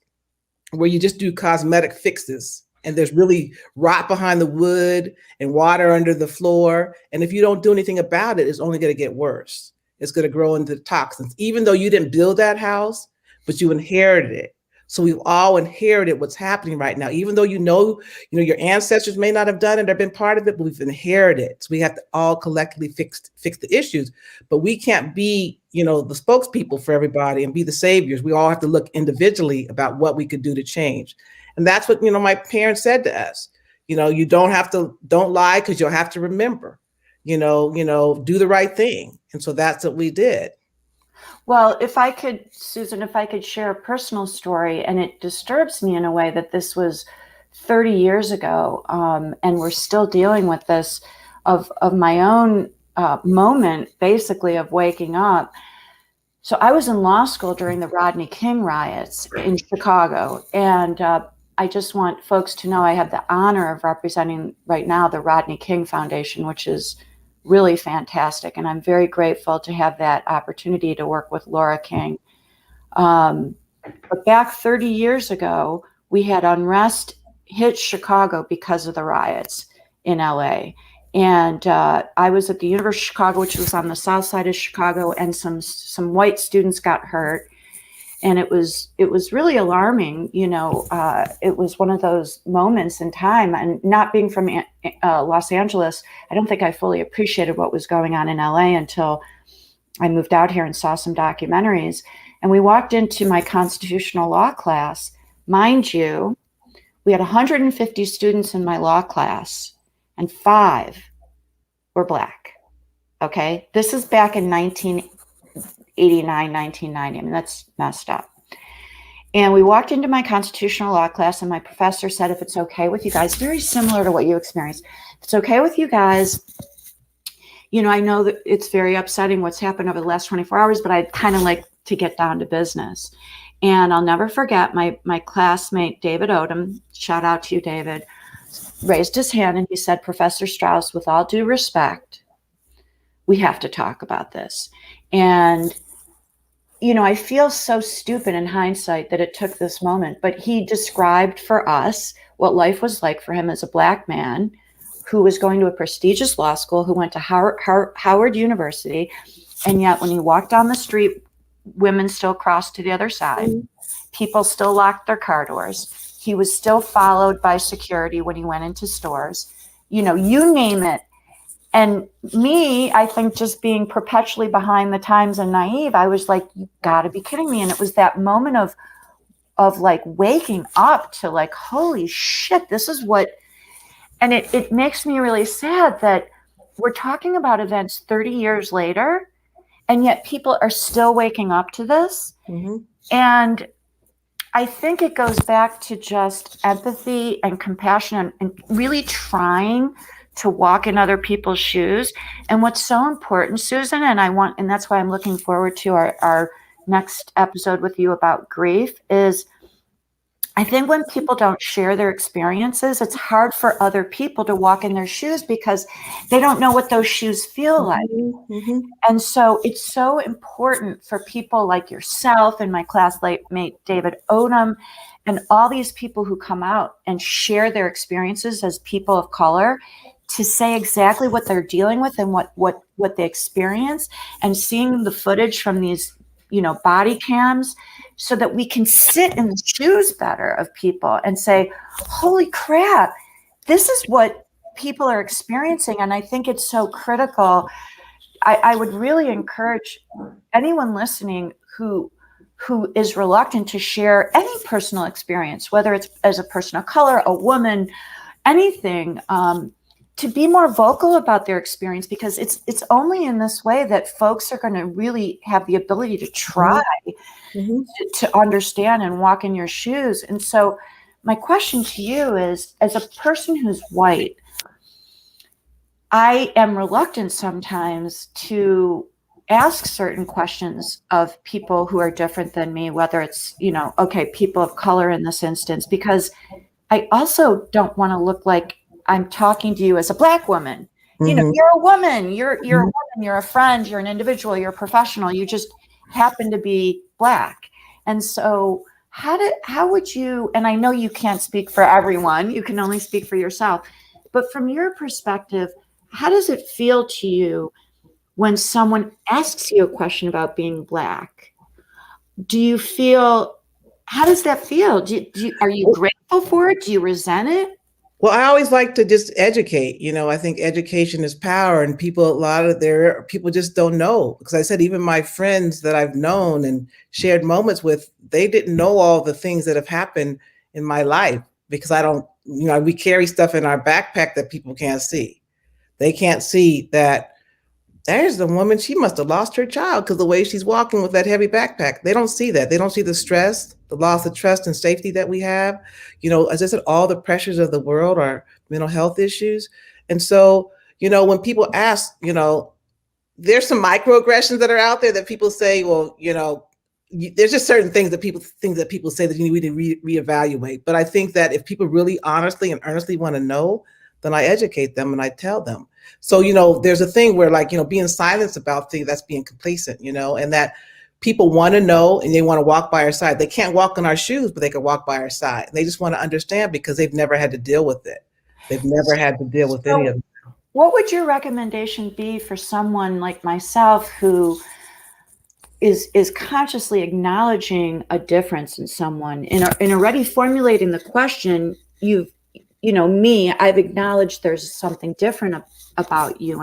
where you just do cosmetic fixes, and there's really rot behind the wood and water under the floor. And if you don't do anything about it, it's only going to get worse. It's going to grow into toxins, even though you didn't build that house, but you inherited it. So we've all inherited what's happening right now, even though your ancestors may not have done it or been part of it, but we've inherited it. So we have to all collectively fix the issues. But we can't be, the spokespeople for everybody and be the saviors. We all have to look individually about what we could do to change. And that's what, my parents said to us. You don't lie, because you'll have to remember. Do the right thing. And so that's what we did. Well, Susan, if I could share a personal story, and it disturbs me in a way that this was 30 years ago, and we're still dealing with this, of my own moment, basically, of waking up. So I was in law school during the Rodney King riots in Chicago, and I just want folks to know I have the honor of representing right now the Rodney King Foundation, which is really fantastic. And I'm very grateful to have that opportunity to work with Laura King. But back 30 years ago, we had unrest hit Chicago because of the riots in LA. And I was at the University of Chicago, which was on the south side of Chicago, and some white students got hurt. And it was really alarming. It was one of those moments in time, and not being from Los Angeles, I don't think I fully appreciated what was going on in LA until I moved out here and saw some documentaries. And we walked into my constitutional law class. Mind you, we had 150 students in my law class, and 5 were Black. Okay. This is back in 1989, 1990. I mean, that's messed up. And we walked into my constitutional law class, and my professor said, if it's okay with you guys, very similar to what you experienced, if it's okay with you guys, I know that it's very upsetting what's happened over the last 24 hours, but I'd kind of like to get down to business. And I'll never forget my classmate, David Odom, shout out to you, David, raised his hand and he said, Professor Strauss, with all due respect, we have to talk about this. And I feel so stupid in hindsight that it took this moment, but he described for us what life was like for him as a Black man who was going to a prestigious law school, who went to Howard University. And yet when he walked down the street, women still crossed to the other side. People still locked their car doors. He was still followed by security when he went into stores. You name it. And me, I think, just being perpetually behind the times and naive, I was like, you gotta be kidding me. And it was that moment of like waking up to like, holy shit, this is what, and it makes me really sad that we're talking about events 30 years later, and yet people are still waking up to this. Mm-hmm. And I think it goes back to just empathy and compassion and really trying to walk in other people's shoes. And what's so important, Susan, and that's why I'm looking forward to our next episode with you about grief, is I think when people don't share their experiences, it's hard for other people to walk in their shoes because they don't know what those shoes feel like. Mm-hmm. And so it's so important for people like yourself and my classmate David Odom and all these people who come out and share their experiences as people of color to say exactly what they're dealing with and what they experience, and seeing the footage from these, body cams, so that we can sit in the shoes better of people and say, holy crap, this is what people are experiencing. And I think it's so critical. I would really encourage anyone listening who is reluctant to share any personal experience, whether it's as a person of color, a woman, anything, to be more vocal about their experience, because it's only in this way that folks are going to really have the ability to try to understand and walk in your shoes. And so my question to you is, as a person who's white, I am reluctant sometimes to ask certain questions of people who are different than me, whether it's, people of color in this instance, because I also don't want to look like I'm talking to you as a Black woman. Mm-hmm. You're a woman, you're a woman, you're a friend, you're an individual, you're a professional, you just happen to be Black. And so how would you, and I know you can't speak for everyone, you can only speak for yourself, but from your perspective, how does it feel to you when someone asks you a question about being Black? How does that feel? Are you grateful for it? Do you resent it? Well, I always like to just educate. I think education is power, and a lot of their people just don't know. Because I said, even my friends that I've known and shared moments with, they didn't know all the things that have happened in my life, because I don't, we carry stuff in our backpack that people can't see. They can't see that there's the woman, she must have lost her child because the way she's walking with that heavy backpack. They don't see that. They don't see the stress, the loss of trust and safety that we have. As I said, all the pressures of the world are mental health issues. And so, when people ask, there's some microaggressions that are out there that people say, well, there's just certain things that people say that you need to reevaluate. But I think that if people really honestly and earnestly want to know, then I educate them and I tell them. So, there's a thing where, like, being silent about things, that's being complacent, and that people want to know and they want to walk by our side. They can't walk in our shoes, but they can walk by our side. And they just want to understand because they've never had to deal with it. They've never had to deal with any of it. What would your recommendation be for someone like myself who is consciously acknowledging a difference in someone and already formulating the question? I've acknowledged there's something different about you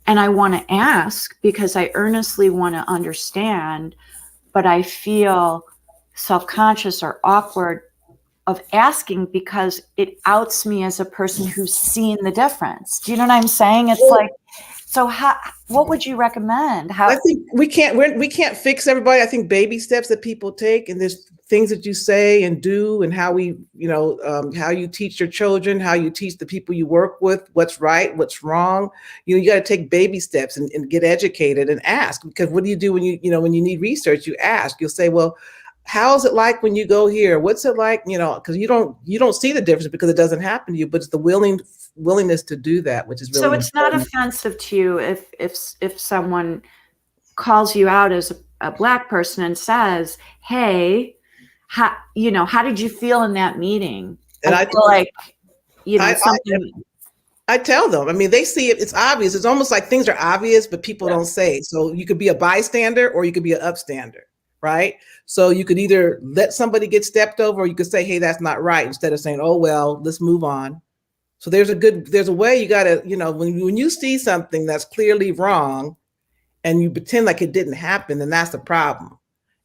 and I want to ask because I earnestly want to understand, but I feel self-conscious or awkward of asking because it outs me as a person who's seen the difference. Do you know what I'm saying? It's like, so what would you recommend? I think we can't fix everybody. I think baby steps that people take, and there's things that you say and do, and how how you teach your children, how you teach the people you work with, what's right, what's wrong. You got to take baby steps and get educated and ask, because what do you do when when you need research? You ask. You'll say, well, how is it like when you go here? What's it like? Because you don't see the difference because it doesn't happen to you, but it's the willingness to do that, which is really so it's important. Not offensive to you if someone calls you out as a Black person and says, hey, how did you feel in that meeting? And I feel like something. I tell them. I mean, they see it. It's obvious. It's almost like things are obvious, but people don't say it. So you could be a bystander or you could be an upstander, right? So you could either let somebody get stepped over, or you could say, hey, that's not right, instead of saying, oh, well, let's move on. So there's a way you got to, when you see something that's clearly wrong and you pretend like it didn't happen, then that's the problem.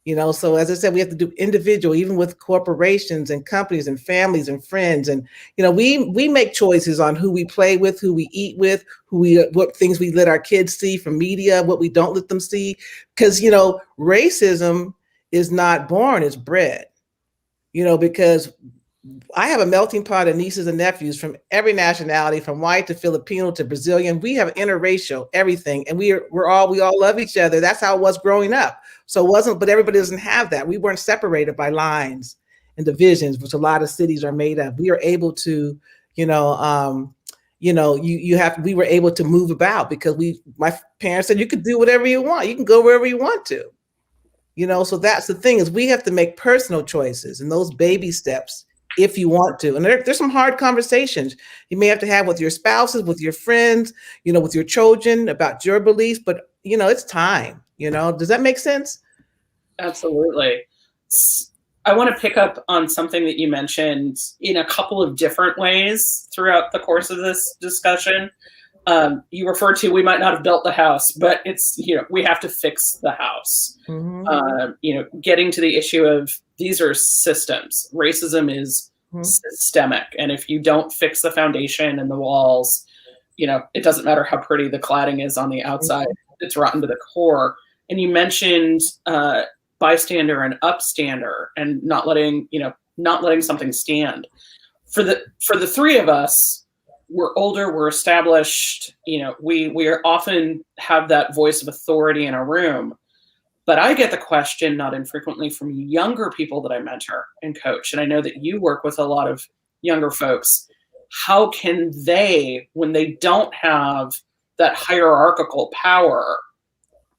So as I said, we have to do individual, even with corporations and companies and families and friends. And, we make choices on who we play with, who we eat with, what things we let our kids see from media, what we don't let them see. Because, racism is not born, it's bred, because I have a melting pot of nieces and nephews from every nationality, from white to Filipino to Brazilian. We have interracial everything, and we all love each other. That's how it was growing up. So it wasn't, but everybody doesn't have that. We weren't separated by lines and divisions, which a lot of cities are made of. We are able to, we were able to move about because my parents said you could do whatever you want. You can go wherever you want to, so that's the thing, is we have to make personal choices and those baby steps if you want to. And there's some hard conversations you may have to have with your spouses, with your friends, with your children about your beliefs, but it's time, does that make sense? Absolutely. I want to pick up on something that you mentioned in a couple of different ways throughout the course of this discussion. You referred to, we might not have built the house, but it's, we have to fix the house. Mm-hmm. Getting to the issue of these are systems. Racism is systemic. And if you don't fix the foundation and the walls, it doesn't matter how pretty the cladding is on the outside, it's rotten to the core. And you mentioned bystander and upstander and not letting something stand. For the three of us, we're older, we're established, we are often have that voice of authority in a room. But I get the question not infrequently from younger people that I mentor and coach. And I know that you work with a lot of younger folks. How can they, when they don't have that hierarchical power,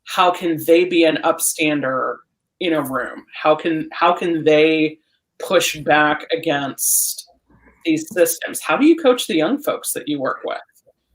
how can they be an upstander in a room? How can they push back against these systems? How do you coach the young folks that you work with?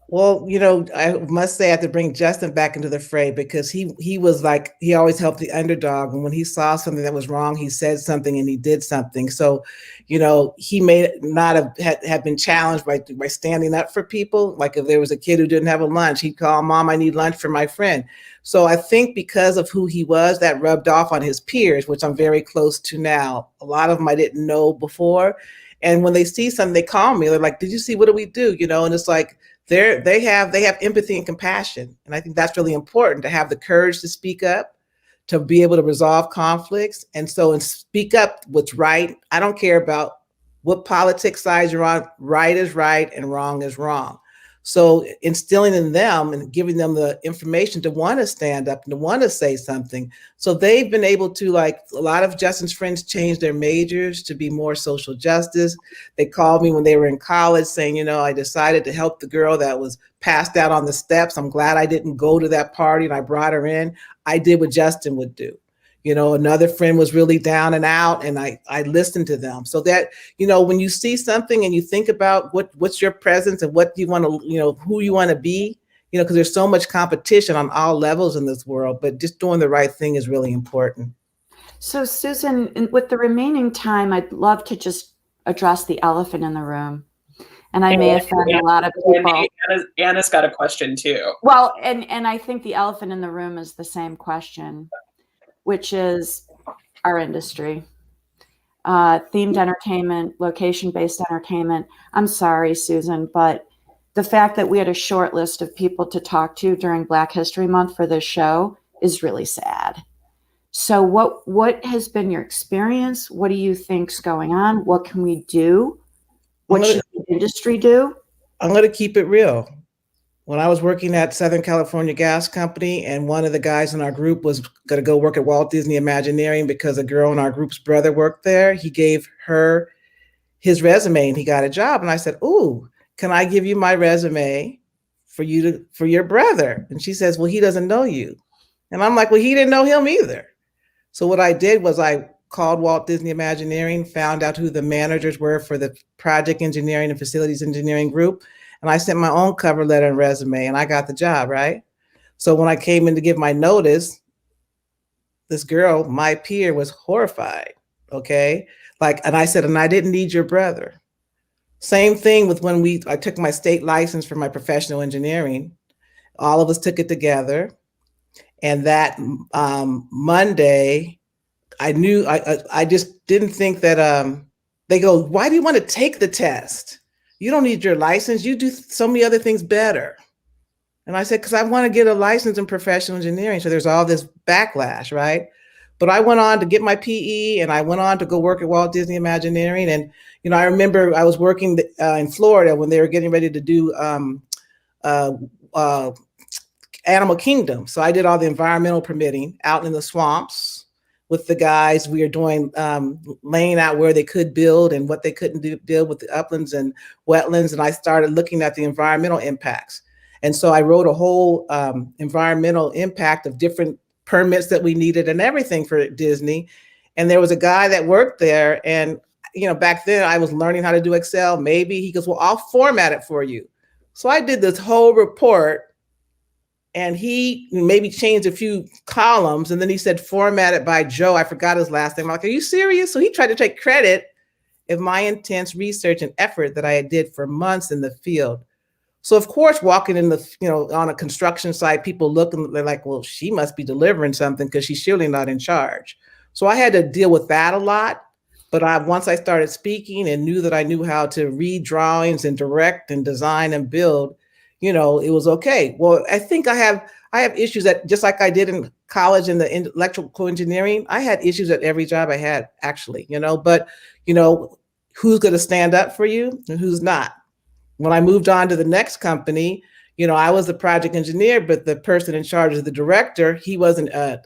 Well, I must say I have to bring Justin back into the fray because he was like, he always helped the underdog. And when he saw something that was wrong, he said something and he did something. So, he may not have been challenged by standing up for people. Like if there was a kid who didn't have a lunch, he'd call, Mom, I need lunch for my friend. So I think because of who he was, that rubbed off on his peers, which I'm very close to now. A lot of them I didn't know before. And when they see something, they call me. They're like, did you see, what do we do? And it's like, they have empathy and compassion. And I think that's really important, to have the courage to speak up, to be able to resolve conflicts. And speak up what's right. I don't care about what politics side you're on. Right is right and wrong is wrong. So instilling in them and giving them the information to want to stand up and to want to say something. So they've been able to, like a lot of Justin's friends, change their majors to be more social justice. They called me when they were in college saying, I decided to help the girl that was passed out on the steps. I'm glad I didn't go to that party and I brought her in. I did what Justin would do. Another friend was really down and out and I listened to them. So that, when you see something and you think about what's your presence and what you want to, who you want to be, because there's so much competition on all levels in this world, but just doing the right thing is really important. So Susan, with the remaining time, I'd love to just address the elephant in the room. And I may offend a lot of people. Anna's got a question too. Well, and I think the elephant in the room is the same question, which is our industry. Themed entertainment, location-based entertainment. I'm sorry, Susan, but the fact that we had a short list of people to talk to during Black History Month for this show is really sad. So what has been your experience? What do you think's going on? What can we do? What should the industry do? I'm going to keep it real. When I was working at Southern California Gas Company, and one of the guys in our group was going to go work at Walt Disney Imagineering because a girl in our group's brother worked there, he gave her his resume and he got a job. And I said, "Ooh, can I give you my resume for your brother?" And she says, "Well, he doesn't know you." And I'm like, "Well, he didn't know him either." So what I did was I called Walt Disney Imagineering, found out who the managers were for the project engineering and facilities engineering group. And I sent my own cover letter and resume and I got the job, right? So when I came in to give my notice, this girl, my peer, was horrified, okay? And I said, "And I didn't need your brother." Same thing with when I took my state license for my professional engineering. All of us took it together. And that Monday, I knew, I just didn't think that, they go, "Why do you want to take the test? You don't need your license. You do so many other things better." And I said, "Because I want to get a license in professional engineering." So there's all this backlash, right? But I went on to get my PE and I went on to go work at Walt Disney Imagineering. And, I remember I was working in Florida when they were getting ready to do Animal Kingdom. So I did all the environmental permitting out in the swamps with the guys. We were doing laying out where they could build and what they couldn't build with the uplands and wetlands. And I started looking at the environmental impacts. And so I wrote a whole environmental impact of different permits that we needed and everything for Disney. And there was a guy that worked there, and back then I was learning how to do Excel. Maybe he goes, well, I'll format it for you. So I did this whole report, and he maybe changed a few columns, and then he said, format it by Joe. I forgot his last name. I'm like, are you serious? So he tried to take credit of my intense research and effort that I did for months in the field. So of course, walking in the, on a construction site, people look and they're like, well, she must be delivering something because she's surely not in charge. So I had to deal with that a lot. But once I started speaking and knew that I knew how to read drawings and direct and design and build, it was okay. Well, I think I have issues that, just like I did in college in the electrical engineering, I had issues at every job I had, actually, but who's going to stand up for you and who's not? When I moved on to the next company, I was the project engineer, but the person in charge of the director, he wasn't a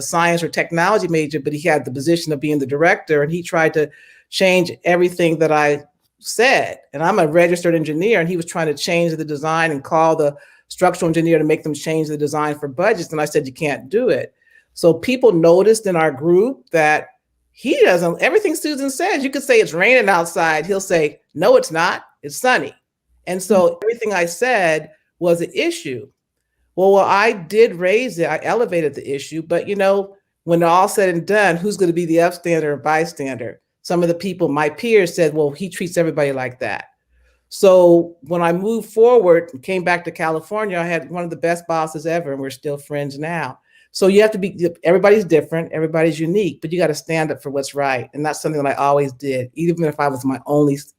science or technology major, but he had the position of being the director, and he tried to change everything that I said. And I'm a registered engineer, and he was trying to change the design and call the structural engineer to make them change the design for budgets. And I said, you can't do it. So people noticed in our group that he doesn't, everything Susan says, you could say it's raining outside. He'll say, no, it's not, it's sunny. And so everything I said was an issue. Well, I did raise it. I elevated the issue. But, when all said and done, who's going to be the upstander or bystander? Some of the people, my peers, said, well, he treats everybody like that. So when I moved forward and came back to California, I had one of the best bosses ever, and we're still friends now. So you have to be, everybody's different, everybody's unique, but you got to stand up for what's right. And that's something that I always did. Even if I was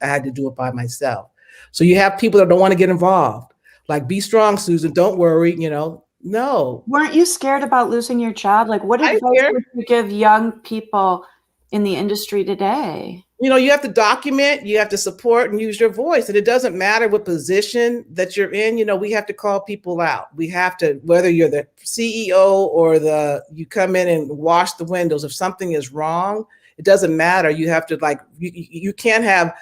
I had to do it by myself. So you have people that don't want to get involved. Like, be strong, Susan, don't worry, no. Weren't you scared about losing your job? Like, what advice would you give young people in the industry today? You have to document, you have to support and use your voice. And it doesn't matter what position that you're in, we have to call people out. We have to, whether you're the CEO or you come in and wash the windows, if something is wrong, it doesn't matter. You have to, you can't have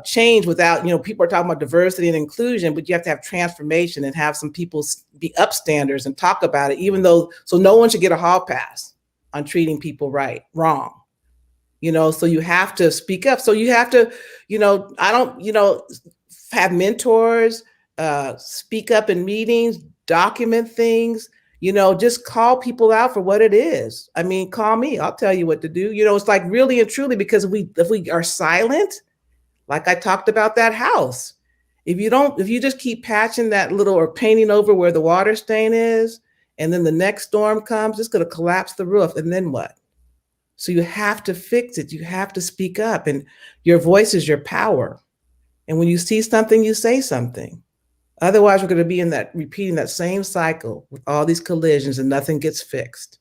change without, people are talking about diversity and inclusion, but you have to have transformation and have some people be upstanders and talk about it, so no one should get a hall pass on treating people wrong. So you have to speak up. So you have to, have mentors, speak up in meetings, document things, just call people out for what it is. I mean, call me, I'll tell you what to do. It's like really and truly, because if we are silent, like I talked about that house, if you just keep patching that little or painting over where the water stain is, and then the next storm comes, it's going to collapse the roof. And then what? So you have to fix it. You have to speak up, and your voice is your power. And when you see something, you say something. Otherwise, we're going to be repeating that same cycle with all these collisions, and nothing gets fixed.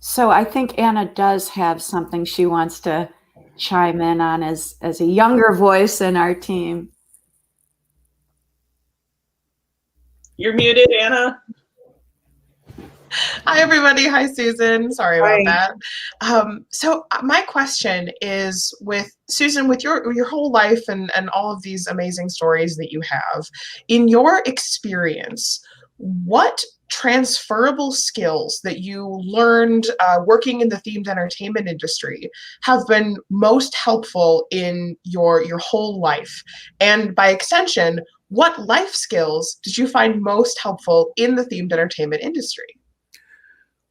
So I think Anna does have something she wants to chime in on as a younger voice in our team. You're muted, Anna. Hi, everybody. Hi, Susan. Sorry about that. So my question is, with Susan, with your whole life and all of these amazing stories that you have, in your experience, what transferable skills that you learned working in the themed entertainment industry have been most helpful in your whole life? And by extension, what life skills did you find most helpful in the themed entertainment industry?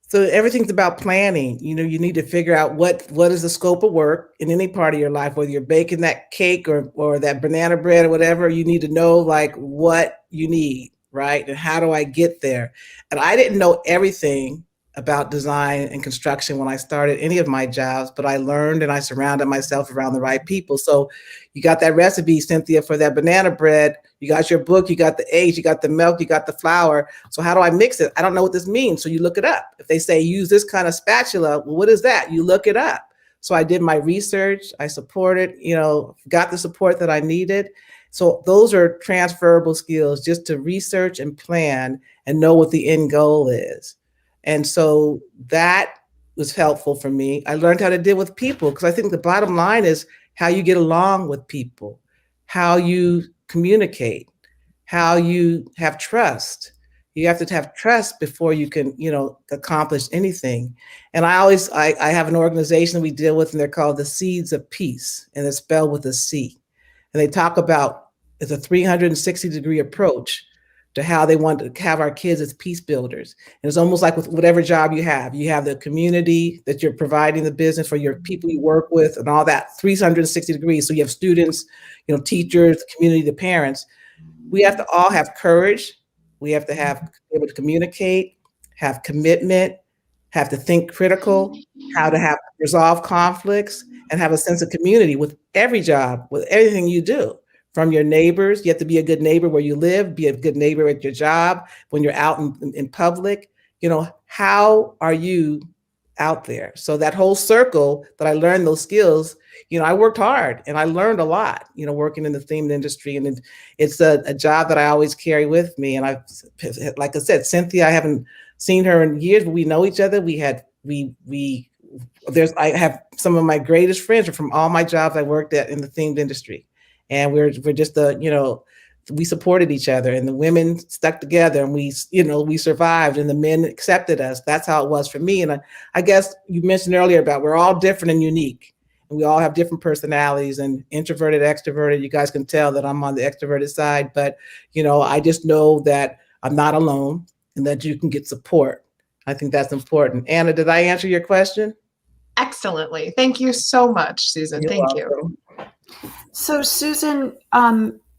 So everything's about planning. You need to figure out what is the scope of work in any part of your life, whether you're baking that cake or that banana bread or whatever. You need to know what you need, right? And how do I get there? And I didn't know everything about design and construction when I started any of my jobs, but I learned and I surrounded myself around the right people. So you got that recipe, Cynthia, for that banana bread. You got your book, you got the eggs, you got the milk, you got the flour. So how do I mix it? I don't know what this means. So you look it up. If they say use this kind of spatula, well, what is that? You look it up. So I did my research. I supported, got the support that I needed. So those are transferable skills, just to research and plan and know what the end goal is. And so that was helpful for me. I learned how to deal with people, because I think the bottom line is how you get along with people, how you communicate, how you have trust. You have to have trust before you can, accomplish anything. And I have an organization we deal with, and they're called the Seeds of Peace, and it's spelled with a C. And they talk about it's a 360-degree approach to how they want to have our kids as peace builders. And it's almost like with whatever job you have the community that you're providing the business for, your people you work with, and all that 360 degrees. So you have students, teachers, the community, the parents. We have to all have courage. We have to be able to communicate, have commitment, have to think critical, how to resolve conflicts, and have a sense of community with every job, with everything you do. From your neighbors, you have to be a good neighbor where you live, be a good neighbor at your job, when you're out in public. How are you out there? So that whole circle that I learned those skills, I worked hard and I learned a lot, working in the themed industry. And it's a job that I always carry with me. And like I said, Cynthia, I haven't seen her in years, but we know each other. I have some of my greatest friends are from all my jobs I worked at in the themed industry. And we're just we supported each other, and the women stuck together, and we survived, and the men accepted us. That's how it was for me. And I guess you mentioned earlier about we're all different and unique, and we all have different personalities, and introverted, extroverted. You guys can tell that I'm on the extroverted side, but I just know that I'm not alone and that you can get support. I think that's important. Anna, did I answer your question? Excellently. Thank you so much, Susan. Thank you. So Susan,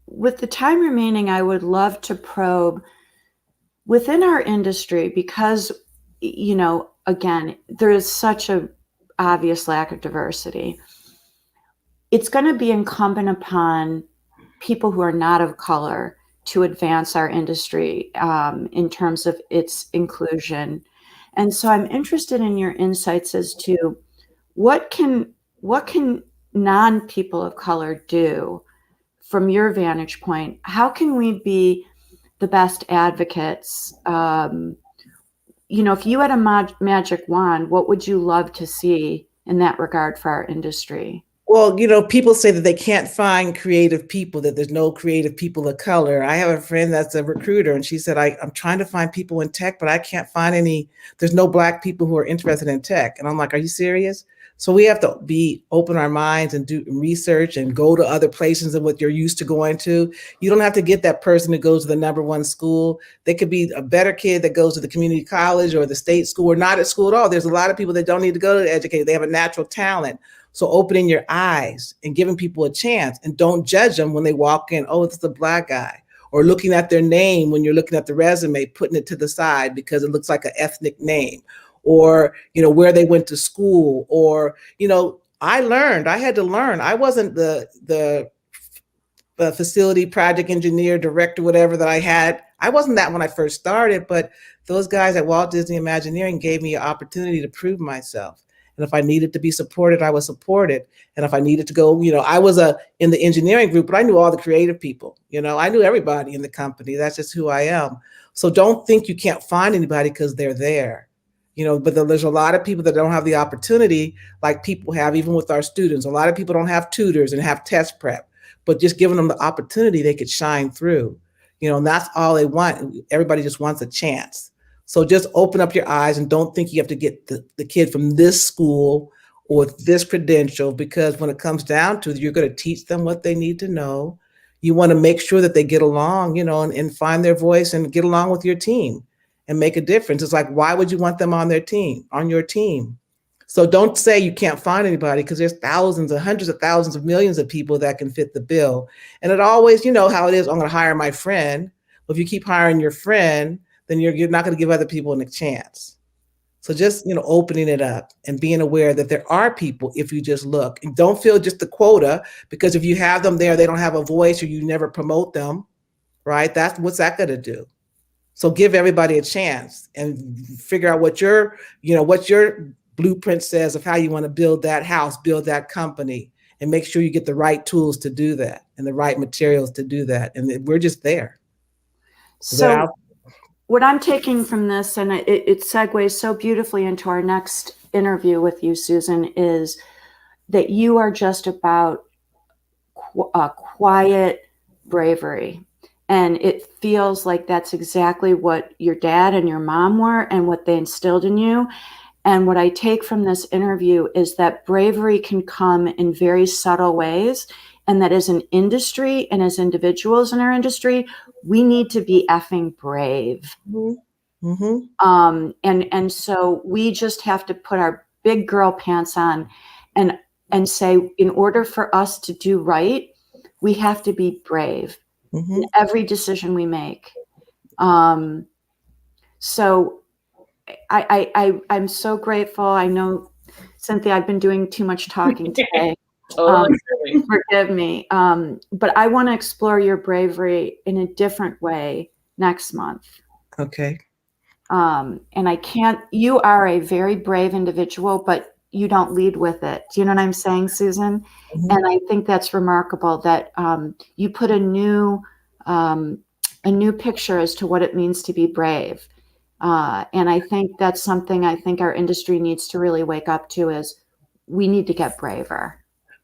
with the time remaining, I would love to probe within our industry, because, again, there is such an obvious lack of diversity. It's going to be incumbent upon people who are not of color to advance our industry in terms of its inclusion. And so I'm interested in your insights as to what can non-people of color do from your vantage point? How can we be the best advocates? If you had a magic wand, what would you love to see in that regard for our industry? Well, people say that they can't find creative people, that there's no creative people of color. I have a friend that's a recruiter, and she said, I'm trying to find people in tech, but I can't find any. There's no Black people who are interested in tech. And I'm like, are you serious? So we have to open our minds and do research and go to other places than what you're used to going to. You don't have to get that person who goes to the #1 school. They could be a better kid that goes to the community college or the state school, or not at school at all. There's a lot of people that don't need to go to educate. They have a natural talent. So opening your eyes and giving people a chance, and don't judge them when they walk in. Oh, it's a Black guy. Or looking at their name when you're looking at the resume, putting it to the side because it looks like an ethnic name. Or, where they went to school, or, I had to learn. I wasn't the facility project engineer, director, whatever that I had. I wasn't that when I first started, but those guys at Walt Disney Imagineering gave me an opportunity to prove myself. And if I needed to be supported, I was supported. And if I needed to go, I was in the engineering group, but I knew all the creative people. I knew everybody in the company. That's just who I am. So don't think you can't find anybody because they're there. But there's a lot of people that don't have the opportunity like people have, even with our students. A lot of people don't have tutors and have test prep, but just giving them the opportunity, they could shine through, and that's all they want. Everybody just wants a chance. So just open up your eyes and don't think you have to get the kid from this school or this credential, because when it comes down to it, you're going to teach them what they need to know. You want to make sure that they get along, and find their voice and get along with your team and make a difference. It's like, why would you want them on your team? So don't say you can't find anybody, because there's thousands and hundreds of thousands of millions of people that can fit the bill. And it always, how it is, I'm going to hire my friend. But if you keep hiring your friend, then you're not going to give other people a chance. So just, opening it up and being aware that there are people if you just look. And don't feel just the quota, because if you have them there, they don't have a voice, or you never promote them, right? What's that going to do? So give everybody a chance and figure out what your blueprint says of how you want to build that house, build that company, and make sure you get the right tools to do that and the right materials to do that. And we're just there. So what I'm taking from this, and it segues so beautifully into our next interview with you, Susan, is that you are just about quiet bravery. And it feels like that's exactly what your dad and your mom were and what they instilled in you. And what I take from this interview is that bravery can come in very subtle ways. And that as an industry and as individuals in our industry, we need to be effing brave. And so we just have to put our big girl pants on and say, in order for us to do right, we have to be brave in every decision we make. So I'm so grateful. I know, Cynthia, I've been doing too much talking today. Totally. Forgive me. But I want to explore your bravery in a different way next month. Okay. And you are a very brave individual, but you don't lead with it. Do you know what I'm saying, Susan? And I think that's remarkable that you put a new picture as to what it means to be brave. And I think that's something I think our industry needs to really wake up to, is we need to get braver.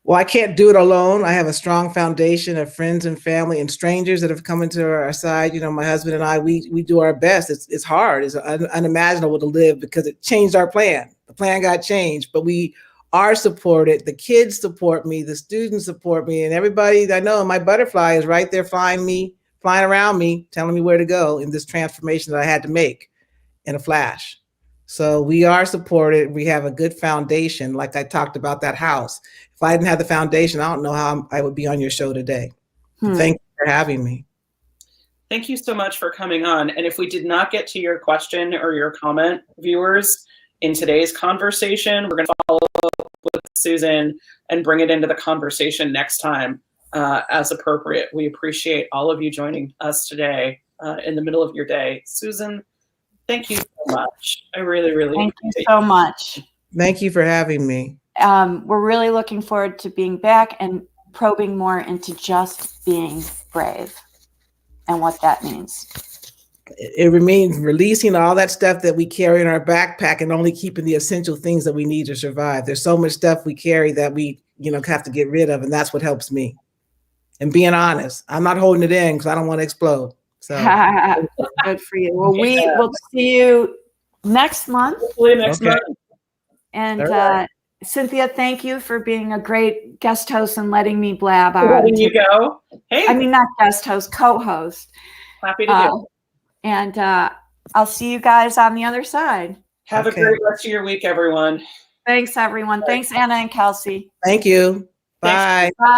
Well, I can't do it alone. I have a strong foundation of friends and family and strangers that have come into our side. You know, my husband and I, we do our best. It's hard. It's unimaginable to live because it changed our plan. The plan got changed, but we are supported. The kids support me. The students support me, and everybody that I know, my butterfly is right there flying around me, telling me where to go in this transformation that I had to make in a flash. So we are supported. We have a good foundation. Like I talked about that house. If I didn't have the foundation, I don't know how I would be on your show today. Thank you for having me. Thank you so much for coming on. And if we did not get to your question or your comment, viewers, in today's conversation, we're going to follow up with Susan and bring it into the conversation next time as appropriate. We appreciate all of you joining us today in the middle of your day. Susan, thank you so much. I really, really thank you so much. Thank you for having me. We're really looking forward to being back and probing more into just being brave and what that means. It remains releasing all that stuff that we carry in our backpack and only keeping the essential things that we need to survive. There's so much stuff we carry that we, have to get rid of, and that's what helps me. And being honest, I'm not holding it in because I don't want to explode. So good for you. Well, we will see you next month. Hopefully next month. And Cynthia, thank you for being a great guest host and letting me blab out. Letting you go. Hey. I mean, not guest host, co-host. Happy to do it. And I'll see you guys on the other side. Have a great rest of your week, everyone. Thanks, everyone. Thanks, Anna and Kelsey. Thank you. Bye. Bye.